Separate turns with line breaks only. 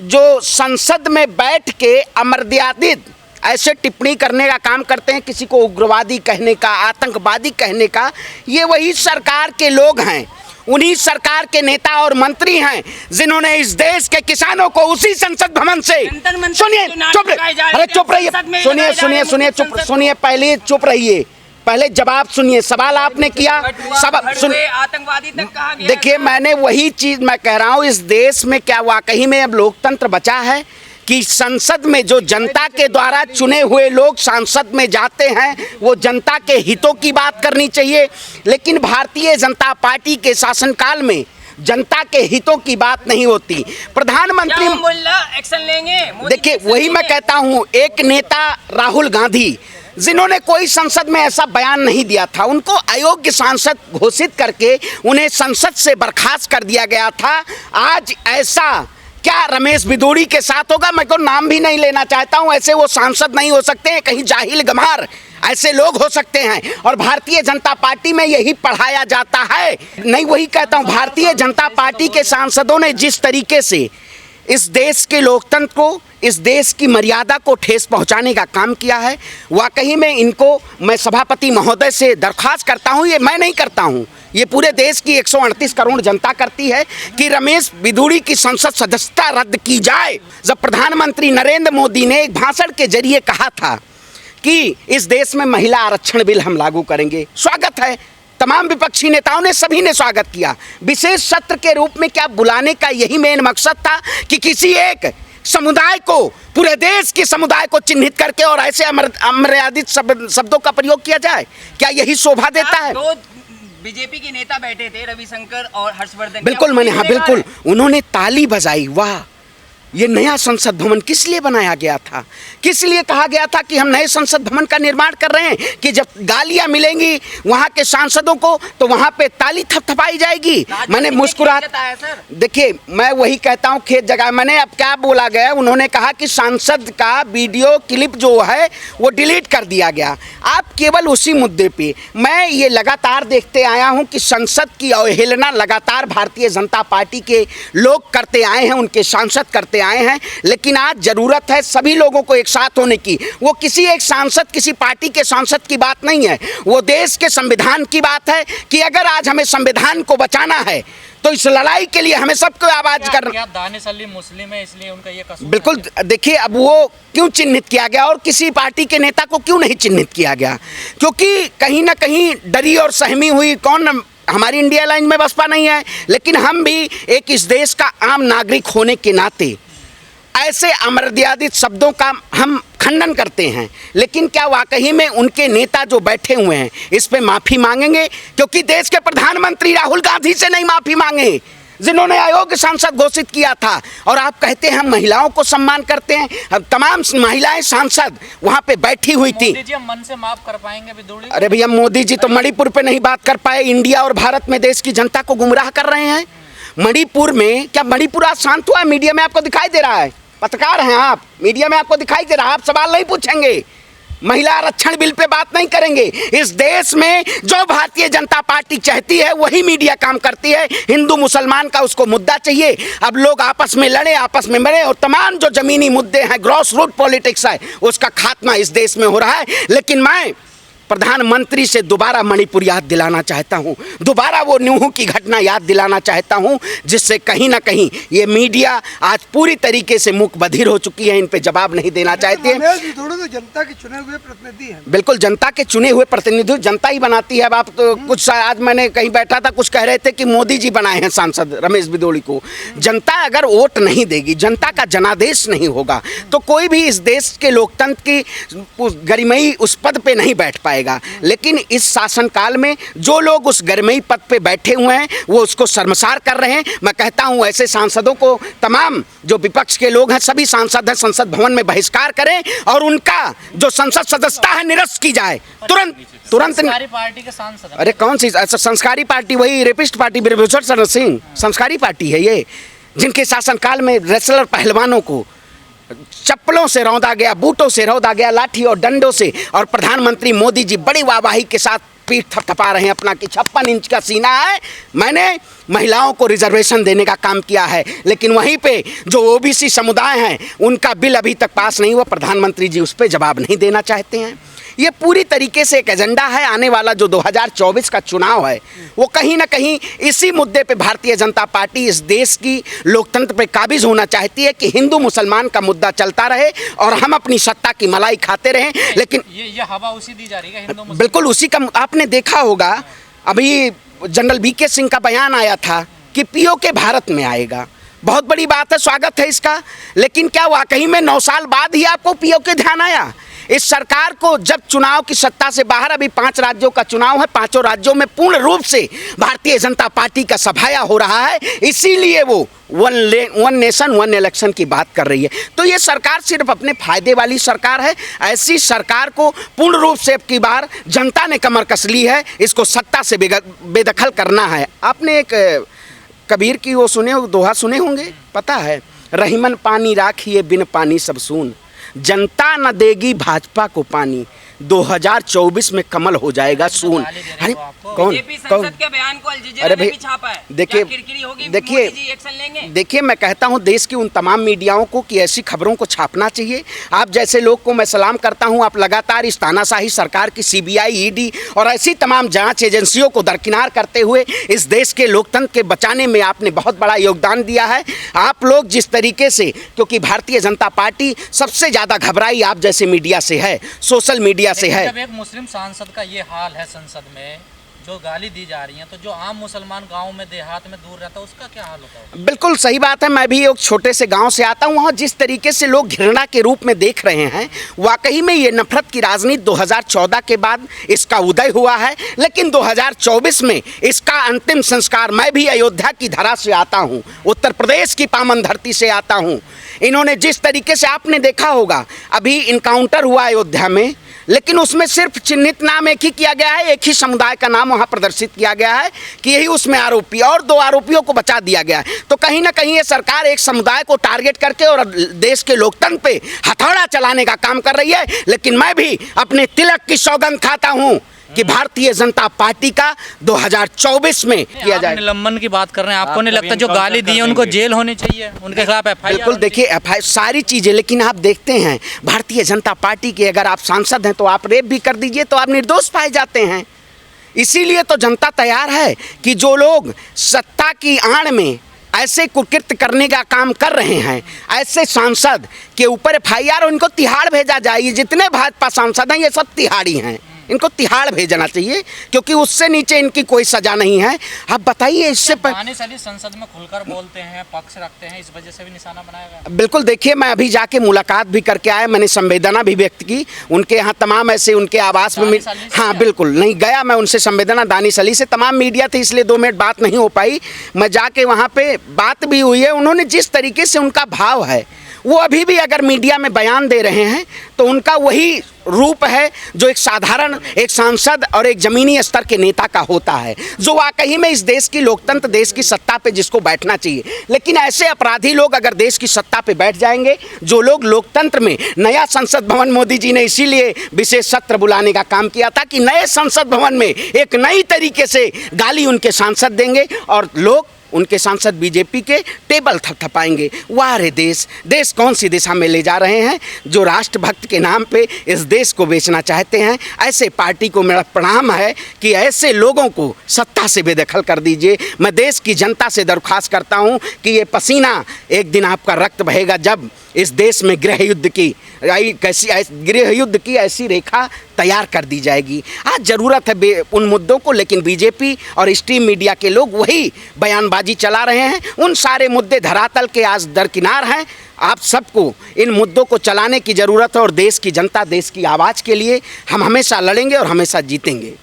जो संसद में बैठ के अमर्यादित ऐसे टिप्पणी करने का काम करते हैं, किसी को उग्रवादी कहने का, आतंकवादी कहने का, ये वही सरकार के लोग हैं, उन्हीं सरकार के नेता और मंत्री हैं जिन्होंने इस देश के किसानों को उसी संसद भवन से सुनिए चुप रहिए सुनिए पहले चुप रहिए, पहले जवाब सुनिए। सवाल आपने किया, सब सुनिए।
आतंकवादी तक कहा गया।
देखिए, मैंने वही चीज मैं कह रहा हूँ, इस देश में क्या वाकई में अब लोकतंत्र बचा है कि संसद में जो जनता के द्वारा चुने हुए लोग सांसद में जाते हैं वो जनता के हितों की बात करनी चाहिए, लेकिन भारतीय जनता पार्टी के शासनकाल में जनता के हितों की बात नहीं होती। प्रधानमंत्री
एक्शन लेंगे।
देखिए, वही मैं कहता हूँ, एक नेता राहुल गांधी जिन्होंने कोई संसद में ऐसा बयान नहीं दिया था, उनको अयोग्य सांसद घोषित करके उन्हें संसद से बर्खास्त कर दिया गया था। आज ऐसा क्या रमेश बिदूड़ी के साथ होगा? मैं तो नाम भी नहीं लेना चाहता हूं, ऐसे वो सांसद नहीं हो सकते हैं, कहीं जाहिल गंवार ऐसे लोग हो सकते हैं। और भारतीय जनता पार्टी में यही पढ़ाया जाता है। नहीं, वही कहता हूं, भारतीय जनता पार्टी के सांसदों ने जिस तरीके से इस देश के लोकतंत्र को, इस देश की मर्यादा को ठेस पहुंचाने का काम किया है, वाकई में इनको मैं सभापति महोदय से दरख्वास्त करता हूं, ये मैं नहीं करता हूं, ये पूरे देश की 138 करोड़ जनता करती है कि रमेश बिदूड़ी की संसद सदस्यता रद्द की जाए। जब प्रधानमंत्री नरेंद्र मोदी ने एक भाषण के जरिए कहा था कि इस देश में महिला आरक्षण बिल हम लागू करेंगे, स्वागत है, तमाम विपक्षी नेताओं ने, सभी ने स्वागत किया। विशेष सत्र के रूप में क्या बुलाने का यही मेन मकसद था कि किसी एक समुदाय को, पूरे देश के समुदाय को चिन्हित करके और ऐसे अमर्यादित शब्दों का प्रयोग किया जाए? क्या यही शोभा देता है?
बीजेपी के नेता बैठे थे, रविशंकर और हर्षवर्धन।
बिल्कुल, मैंने, हाँ बिल्कुल, उन्होंने ताली बजाई, वाह। ये नया संसद भवन किस लिए बनाया गया था? किस लिए कहा गया था कि हम नए संसद भवन का निर्माण कर रहे हैं कि जब गालियां मिलेंगी वहां के सांसदों को तो वहां पे ताली थपथपाई जाएगी? मैंने मुस्कुरा, देखिए, मैं वही कहता हूं, खेत जगह। मैंने अब क्या बोला गया, उन्होंने कहा कि सांसद का वीडियो क्लिप जो है वो डिलीट कर दिया गया। आप केवल उसी मुद्दे पे, मैं ये लगातार देखते आया हूं कि संसद की अवहेलना लगातार भारतीय जनता पार्टी के लोग करते आए हैं, उनके सांसद करते आए हैं, लेकिन आज जरूरत है सभी लोगों को एक साथ होने की। वो किसी एक सांसद, किसी पार्टी के सांसद की बात नहीं है, वो देश के संविधान की बात है कि अगर आज हमें संविधान को बचाना है तो इस लड़ाई के लिए हमें सबको आवाज करना।
दानिश अली मुस्लिम है इसलिए उनका ये कसूर।
बिल्कुल, देखिए, अब वो क्यों चिन्हित किया गया और किसी पार्टी के नेता को क्यों नहीं चिन्हित किया गया? क्योंकि कहीं ना कहीं डरी और सहमी हुई, कौन, हमारी इंडिया लाइन में बसपा नहीं है, लेकिन हम भी एक इस देश का आम नागरिक होने के नाते ऐसे अमर्यादित शब्दों का हम खंडन करते हैं। लेकिन क्या वाकई में उनके नेता जो बैठे हुए हैं इस पे माफ़ी मांगेंगे? क्योंकि देश के प्रधानमंत्री राहुल गांधी से नहीं माफ़ी मांगे, जिन्होंने अयोग्य सांसद घोषित किया था। और आप कहते हैं हम महिलाओं को सम्मान करते हैं, अब तमाम महिलाएं सांसद वहां पे बैठी हुई थी।
मोदी जी हम मन से माफ कर पाएंगे बिदूड़ी?
अरे भैया, मोदी जी तो मणिपुर पे नहीं बात कर पाए, इंडिया और भारत में देश की जनता को गुमराह कर रहे हैं। मणिपुर में क्या, मणिपुर आज शांत हुआ? मीडिया में आपको दिखाई दे रहा है, पत्रकार हैं आप, मीडिया में आपको दिखाई दे रहा है, आप सवाल नहीं पूछेंगे, महिला आरक्षण बिल पे बात नहीं करेंगे। इस देश में जो भारतीय जनता पार्टी चाहती है वही मीडिया काम करती है। हिंदू मुसलमान का उसको मुद्दा चाहिए, अब लोग आपस में लड़े, आपस में मरे, और तमाम जो जमीनी मुद्दे हैं, ग्रॉस रूट पॉलिटिक्स है, उसका खात्मा इस देश में हो रहा है। लेकिन मैं प्रधानमंत्री से दोबारा मणिपुर याद दिलाना चाहता हूं, दोबारा वो न्यूह की घटना याद दिलाना चाहता हूं, जिससे कहीं ना कहीं ये मीडिया आज पूरी तरीके से मूक बधिर हो चुकी है, इन पे जवाब नहीं देना चाहती है।
तो जनता के चुने हुए प्रतिनिधि हैं।
बिल्कुल, जनता के चुने हुए प्रतिनिधि जनता ही बनाती है। अब आप तो कुछ, आज मैंने कहीं बैठा था, कुछ कह रहे थे कि मोदी जी बनाए हैं सांसद रमेश बिदूड़ी को। जनता अगर वोट नहीं देगी, जनता का जनादेश नहीं होगा, तो कोई भी इस देश के लोकतंत्र की गरिमाई उस पद पे नहीं बैठ पाएगा। लेकिन इस शासनकाल में जो लोग उस गरिमाई पद पे बैठे हुए हैं वो उसको शर्मसार कर रहे हैं। मैं कहता हूं ऐसे सांसदों को, तमाम जो विपक्ष के लोग हैं, सभी सांसद हैं, संसद भवन में बहिष्कार करें और उनका जो संसद सदस्यता है निरस्त की जाए तुरंत।
संस्कारी पार्टी के सांसद।
अरे कौन सी संस्कारी पार्टी? वही रेपिस्ट पार्टी ब्रजभूषण शरण सिंह संस्कारी पार्टी है ये, जिनके शासनकाल में रेसलर पहलवानों को चप्पलों से रौंदा गया, बूटों से रौंदा गया, लाठी और डंडों से, और प्रधानमंत्री मोदी जी बड़ी वाहवाही के साथ पीठ थपथपा रहे हैं अपना कि 56 इंच का सीना है, मैंने महिलाओं को रिजर्वेशन देने का काम किया है। लेकिन वहीं पे जो ओबीसी समुदाय हैं उनका बिल अभी तक पास नहीं हुआ, प्रधानमंत्री जी उस पर जवाब नहीं देना चाहते हैं। ये पूरी तरीके से एक एजेंडा है। आने वाला जो 2024 का चुनाव है वो कहीं ना कहीं इसी मुद्दे पे भारतीय जनता पार्टी इस देश की लोकतंत्र पे काबिज होना चाहती है कि हिंदू मुसलमान का मुद्दा चलता रहे और हम अपनी सत्ता की मलाई खाते रहें। लेकिन
ये हवा उसी दी जा रही है हिंदू मुस्लिम।
बिल्कुल उसी का आपने देखा होगा, अभी जनरल वीके सिंह का बयान आया था कि पीओके भारत में आएगा। बहुत बड़ी बात है, स्वागत है इसका। लेकिन क्या वाकई में 9 साल बाद ही आपको पीओके ध्यान आया? इस सरकार को जब चुनाव की सत्ता से बाहर, अभी 5 राज्यों का चुनाव है, 5 राज्यों में पूर्ण रूप से भारतीय जनता पार्टी का सफाया हो रहा है, इसीलिए वो वन नेशन वन इलेक्शन की बात कर रही है। तो ये सरकार सिर्फ अपने फायदे वाली सरकार है। ऐसी सरकार को पूर्ण रूप से अब की बार जनता ने कमर कस ली है, इसको सत्ता से बेदखल करना है। आपने एक कबीर की वो दोहा सुने होंगे, पता है, रहीमन पानी राखिए बिन पानी सब सून, जनता न देगी भाजपा को पानी, 2024 में कमल हो जाएगा सून। अरे कौन
संसद के बयान को अल जजीरा ने भी छापा है।
देखिए मैं कहता हूं देश की उन तमाम मीडियाओं को कि ऐसी खबरों को छापना चाहिए। आप जैसे लोग को मैं सलाम करता हूं, आप लगातार इस तानाशाही सरकार की सीबीआई, ईडी और ऐसी तमाम जांच एजेंसियों को दरकिनार करते हुए इस देश के लोकतंत्र के बचाने में आपने बहुत बड़ा योगदान दिया है। आप लोग जिस तरीके से, क्योंकि भारतीय जनता पार्टी सबसे ज़्यादा घबराई आप जैसे मीडिया से है, सोशल मीडिया से है।
जब एक मुस्लिम सांसद का ये हाल है संसद में, जो गाली दी जा रही है, तो जो आम मुसलमान गांव में देहात में दूर रहता है उसका क्या हाल होता है?
बिल्कुल सही बात है। मैं भी एक छोटे से गांव से आता हूं, वहाँ जिस तरीके से लोग घृणा के रूप में देख रहे हैं, वाकई में ये नफरत की राजनीति 2014 के बाद इसका उदय हुआ है। लेकिन 2024 में इसका अंतिम संस्कार, मैं भी अयोध्या की धरा से आता हूँ, उत्तर प्रदेश की पावन धरती से आता हूँ। इन्होंने जिस तरीके से, आपने देखा होगा अभी इनकाउंटर हुआ अयोध्या में, लेकिन उसमें सिर्फ चिन्हित नाम एक ही किया गया है, एक ही समुदाय का नाम वहां प्रदर्शित किया गया है कि यही उसमें आरोपी, और 2 आरोपियों को बचा दिया गया है। तो कहीं ना कहीं ये सरकार एक समुदाय को टारगेट करके और देश के लोकतंत्र पे हथौड़ा चलाने का काम कर रही है। लेकिन मैं भी अपने तिलक की सौगंध खाता हूं कि भारतीय जनता पार्टी का 2024 में किया जाए।
निलंबन की बात कर रहे हैं, आपको नहीं लगता जो गाली दी है उनको जेल होनी चाहिए, उनके खिलाफ एफआईआर?
बिल्कुल, देखिए एफआईआर सारी चीजें, लेकिन आप देखते हैं भारतीय जनता पार्टी के अगर आप सांसद हैं तो आप रेप भी कर दीजिए तो आप निर्दोष पाए जाते हैं। इसीलिए तो जनता तैयार है कि जो लोग सत्ता की आड़ में ऐसे कुकृत्य करने का काम कर रहे हैं, ऐसे सांसद के ऊपर एफआईआर, उनको तिहाड़ भेजा जाए। ये जितने भाजपा सांसद हैं ये सब तिहाड़ी हैं, इनको तिहाड़ भेजना चाहिए, क्योंकि उससे नीचे इनकी कोई सजा नहीं है। आप बताइए इससे
दानिश अली संसद में खुलकर बोलते हैं, पक्ष रखते हैं, इस वजह से भी निशाना बनाया गया।
बिल्कुल, देखिए मैं अभी जाके मुलाकात भी करके आया, मैंने संवेदना भी व्यक्त की उनके यहाँ, तमाम ऐसे उनके आवास में। हाँ बिल्कुल, नहीं गया मैं उनसे संवेदना, दानिश अली से। तमाम मीडिया थे इसलिए 2 मिनट बात नहीं हो पाई। मैं जाके वहाँ पे बात भी हुई है। उन्होंने जिस तरीके से उनका भाव है, वो अभी भी अगर मीडिया में बयान दे रहे हैं तो उनका वही रूप है जो एक साधारण एक सांसद और एक जमीनी स्तर के नेता का होता है, जो वाकई में इस देश की लोकतंत्र, देश की सत्ता पे जिसको बैठना चाहिए। लेकिन ऐसे अपराधी लोग अगर देश की सत्ता पे बैठ जाएंगे, जो लोग लोकतंत्र में, नया संसद भवन मोदी जी ने इसीलिए विशेष सत्र बुलाने का काम किया था कि नए संसद भवन में एक नई तरीके से गाली उनके सांसद देंगे और लोग उनके सांसद बीजेपी के टेबल थपथपाएंगे। वाह रे देश, देश कौन सी दिशा में ले जा रहे हैं, जो राष्ट्रभक्त के नाम पे इस देश को बेचना चाहते हैं। ऐसे पार्टी को मेरा प्रणाम है कि ऐसे लोगों को सत्ता से बेदखल कर दीजिए। मैं देश की जनता से दरख्वास्त करता हूं कि ये पसीना एक दिन आपका रक्त बहेगा जब इस देश में गृह युद्ध की ऐसी रेखा तैयार कर दी जाएगी। आज ज़रूरत है उन मुद्दों को, लेकिन बीजेपी और स्ट्रीम मीडिया के लोग वही बयानबाजी चला रहे हैं। उन सारे मुद्दे धरातल के आज दरकिनार हैं। आप सबको इन मुद्दों को चलाने की ज़रूरत है और देश की जनता, देश की आवाज़ के लिए हम हमेशा लड़ेंगे और हमेशा जीतेंगे।